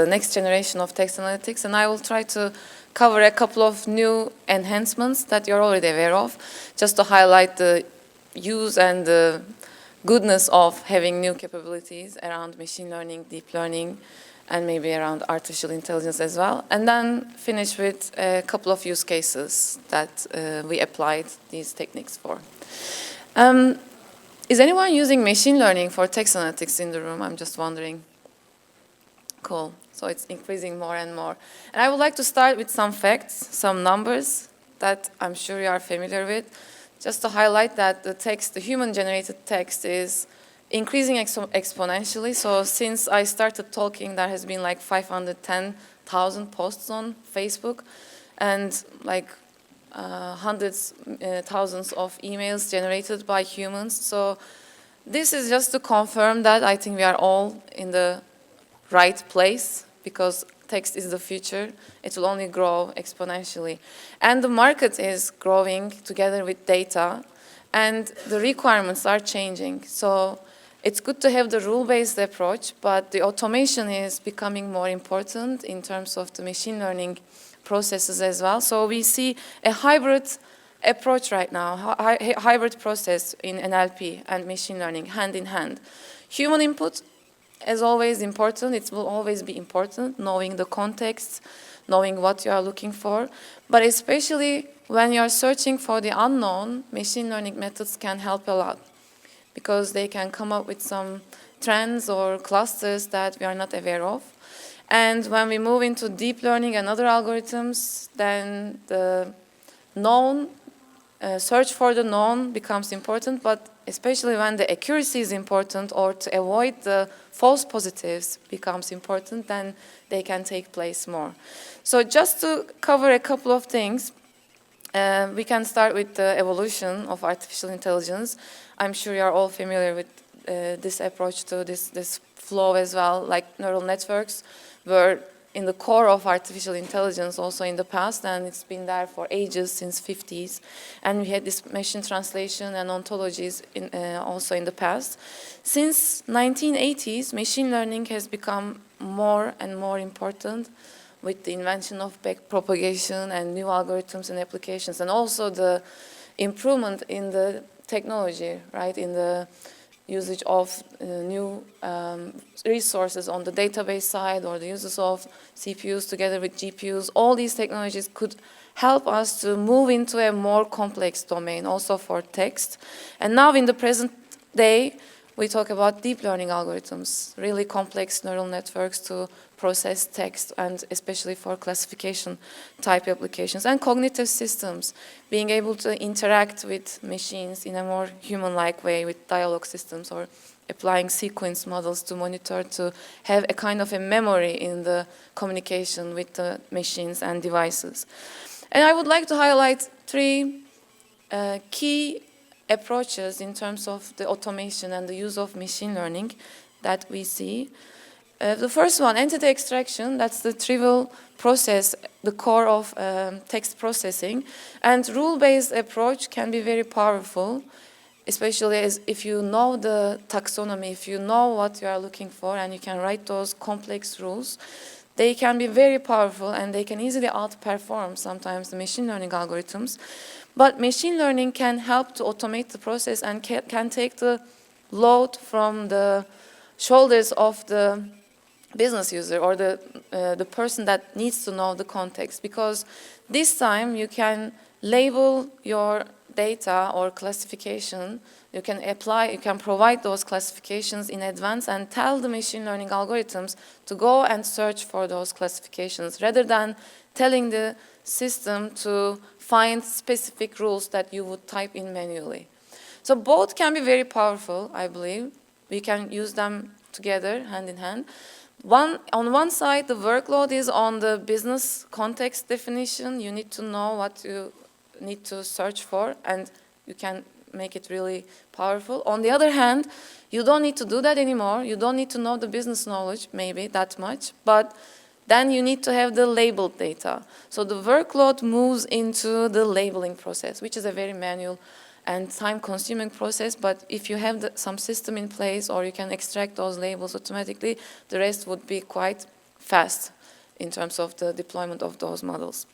the next generation of text analytics, and I will try to cover a couple of new enhancements that you're already aware of, just to highlight the use and the goodness of having new capabilities around machine learning, deep learning, and maybe around artificial intelligence as well. And then finish with a couple of use cases that we applied these techniques for. Is anyone using machine learning for text analytics in the room? I'm just wondering. Cool. So it's increasing more and more. And I would like to start with some facts, some numbers that I'm sure you are familiar with, just to highlight that the text, the human-generated text, is increasing exponentially. So since I started talking, there has been like 510,000 posts on Facebook and like hundreds, thousands of emails generated by humans. So this is just to confirm that I think we are all in the right place, because text is the future. It will only grow exponentially. And the market is growing together with data, and the requirements are changing. So it's good to have the rule-based approach, but the automation is becoming more important in terms of the machine learning processes as well. So we see a hybrid approach right now, hybrid process in NLP and machine learning, hand in hand. Human input is always important. It will always be important, knowing the context, knowing what you are looking for. But especially when you are searching for the unknown, machine learning methods can help a lot, because they can come up with some trends or clusters that we are not aware of. And when we move into deep learning and other algorithms, then the known, search for the known becomes important, but especially when the accuracy is important, or to avoid the false positives becomes important, then they can take place more. So just to cover a couple of things, we can start with the evolution of artificial intelligence. I'm sure you are all familiar with this approach to this flow as well, like neural networks were in the core of artificial intelligence also in the past, and it's been there for ages, since 50s. And we had this machine translation and ontologies also in the past. Since 1980s, machine learning has become more and more important with the invention of backpropagation and new algorithms and applications, and also the improvement in the technology, right, in the usage of new resources on the database side, or the uses of CPUs together with GPUs. All these technologies could help us to move into a more complex domain, also for text. And now in the present day, we talk about deep learning algorithms, really complex neural networks to process text, and especially for classification type applications, and cognitive systems, being able to interact with machines in a more human-like way with dialogue systems, or applying sequence models to monitor, to have a kind of a memory in the communication with the machines and devices. And I would like to highlight three key approaches in terms of the automation and the use of machine learning that we see. The first one, entity extraction, that's the trivial process, the core of text processing. And rule-based approach can be very powerful, especially as if you know the taxonomy, if you know what you are looking for, and you can write those complex rules. They can be very powerful, and they can easily outperform sometimes the machine learning algorithms. But machine learning can help to automate the process, and can take the load from the shoulders of the business user, or the person that needs to know the context. Because this time you can label your data or classification, you can provide those classifications in advance and tell the machine learning algorithms to go and search for those classifications, rather than telling the system to find specific rules that you would type in manually. So both can be very powerful, I believe. We can use them together, hand in hand. On one side, the workload is on the business context definition. You need to know what you need to search for, and you can make it really powerful. On the other hand, you don't need to do that anymore. You don't need to know the business knowledge, maybe, that much, but then you need to have the labeled data. So the workload moves into the labeling process, which is a very manual and time-consuming process, but if you have some system in place, or you can extract those labels automatically, the rest would be quite fast in terms of the deployment of those models.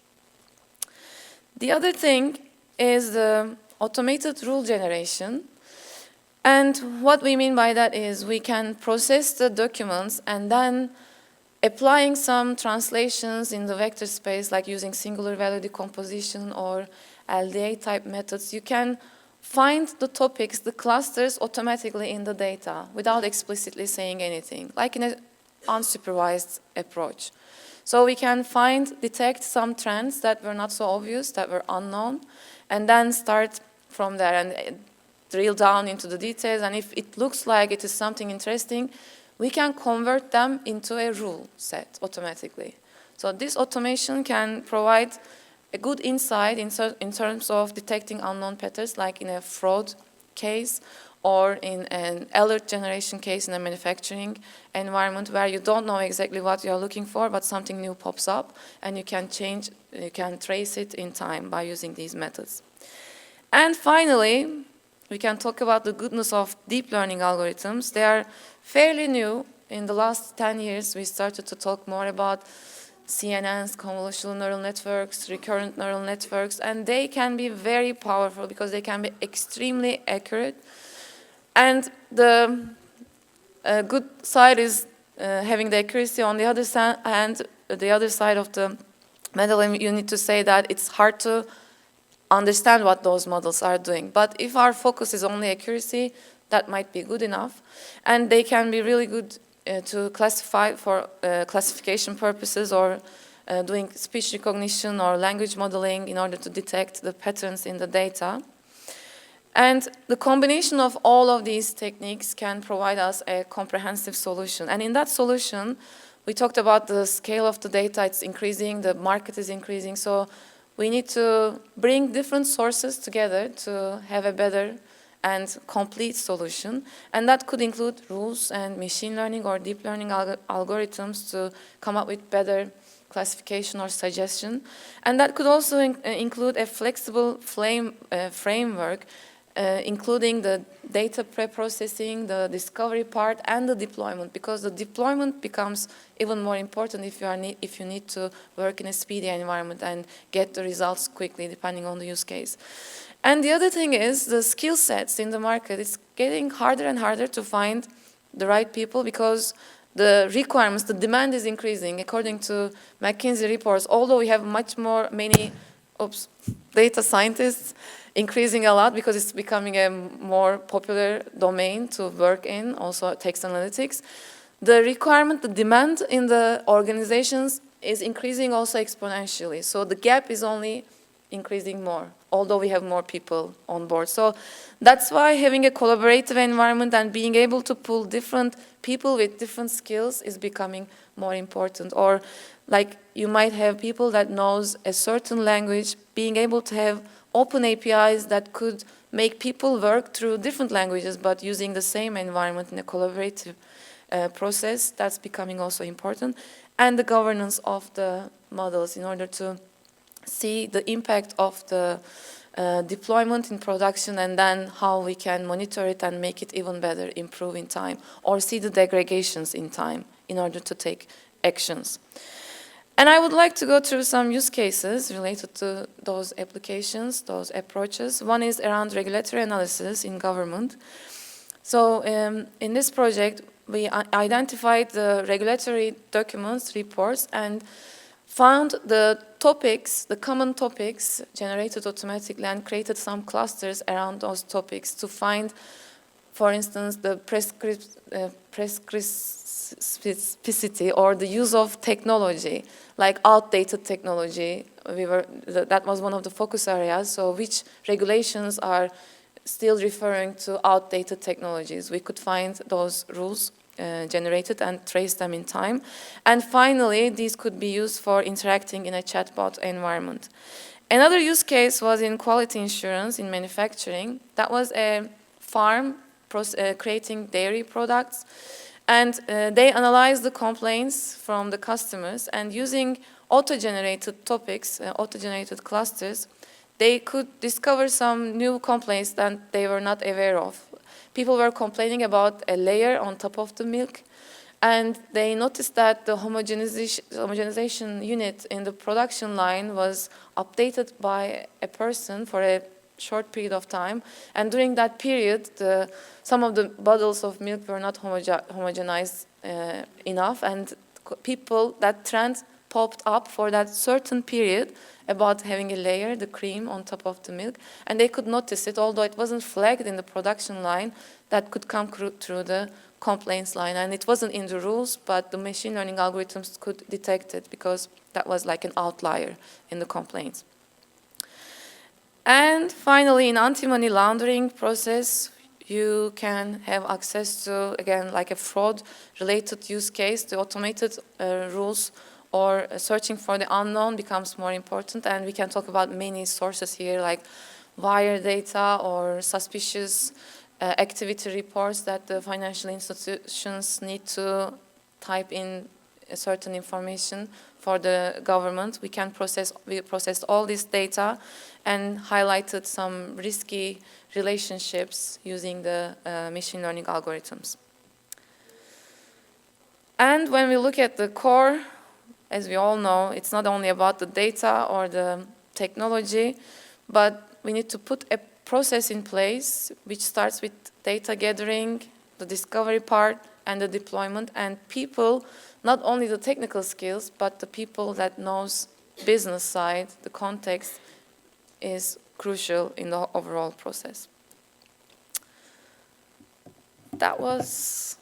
The other thing is the automated rule generation. And what we mean by that is we can process the documents and then applying some translations in the vector space, like using singular value decomposition or LDA type methods, you can find the topics, the clusters automatically in the data without explicitly saying anything, like in an unsupervised approach. So we can detect some trends that were not so obvious, that were unknown, and then start from there and drill down into the details. And if it looks like it is something interesting, we can convert them into a rule set automatically. So this automation can provide a good insight in terms of detecting unknown patterns, like in a fraud case or in an alert generation case in a manufacturing environment where you don't know exactly what you're looking for, but something new pops up, and you can trace it in time by using these methods. And finally, we can talk about the goodness of deep learning algorithms. They are fairly new. In the last 10 years, we started to talk more about CNNs, convolutional neural networks, recurrent neural networks, and they can be very powerful because they can be extremely accurate. And the good side is having the accuracy. On the other side, and the other side of the medal, you need to say that it's hard to understand what those models are doing. But if our focus is only accuracy, that might be good enough. And they can be really good to classify for classification purposes or doing speech recognition or language modeling in order to detect the patterns in the data. And the combination of all of these techniques can provide us a comprehensive solution. And in that solution, we talked about the scale of the data. It's increasing, the market is increasing. So we need to bring different sources together to have a better and complete solution. And that could include rules and machine learning or deep learning algorithms to come up with better classification or suggestion. And that could also include a flexible framework, including the data pre-processing, the discovery part, and the deployment, because the deployment becomes even more important if you need to work in a speedy environment and get the results quickly, depending on the use case. And the other thing is the skill sets in the market. It's getting harder and harder to find the right people because the requirements, the demand is increasing. According to McKinsey reports, although we have many data scientists, increasing a lot because it's becoming a more popular domain to work in, also text analytics. The requirement, the demand in the organizations is increasing also exponentially. So the gap is only increasing more, although we have more people on board. So that's why having a collaborative environment and being able to pull different people with different skills is becoming more important. Or like you might have people that knows a certain language, being able to have open APIs that could make people work through different languages but using the same environment in a collaborative process, that's becoming also important. And the governance of the models in order to see the impact of the deployment in production and then how we can monitor it and make it even better, improve in time, or see the degradations in time in order to take actions. And I would like to go through some use cases related to those applications, those approaches. One is around regulatory analysis in government. So in this project, we identified the regulatory documents, reports, and found the topics, the common topics generated automatically and created some clusters around those topics to find, for instance, the prescripticity or the use of technology, like outdated technology. That was one of the focus areas. So which regulations are still referring to outdated technologies? We could find those rules generated and trace them in time. And finally, these could be used for interacting in a chatbot environment. Another use case was in quality assurance in manufacturing. That was a farm creating dairy products. And they analyzed the complaints from the customers, and using auto-generated topics, auto-generated clusters, they could discover some new complaints that they were not aware of. People were complaining about a layer on top of the milk, And they noticed that the homogenization unit in the production line was updated by a person for a short period of time. And during that period, some of the bottles of milk were not homogenized enough. And that trend popped up for that certain period about having a layer, the cream, on top of the milk. And they could notice it, although it wasn't flagged in the production line, that could come through the complaints line. And it wasn't in the rules, but the machine learning algorithms could detect it because that was like an outlier in the complaints. And finally, in anti-money laundering process, you can have access to, again, like a fraud-related use case. The automated rules or searching for the unknown becomes more important. And we can talk about many sources here, like wire data or suspicious activity reports that the financial institutions need to type in a certain information for the government. We processed all this data and highlighted some risky relationships using the machine learning algorithms. And when we look at the core, as we all know, it's not only about the data or the technology, but we need to put a process in place which starts with data gathering, the discovery part, and the deployment, and people, not only the technical skills, but the people that knows business side, the context is crucial in the overall process. That was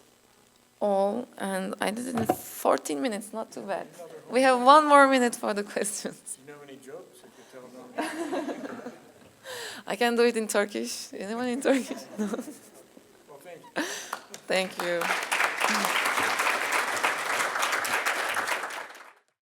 all, and I did it in 14 minutes, not too bad. We have 1 more minute for the questions. Do you know any jokes? You could tell them. I can do it in Turkish. Anyone in Turkish? No. Well, thank you. Thank you.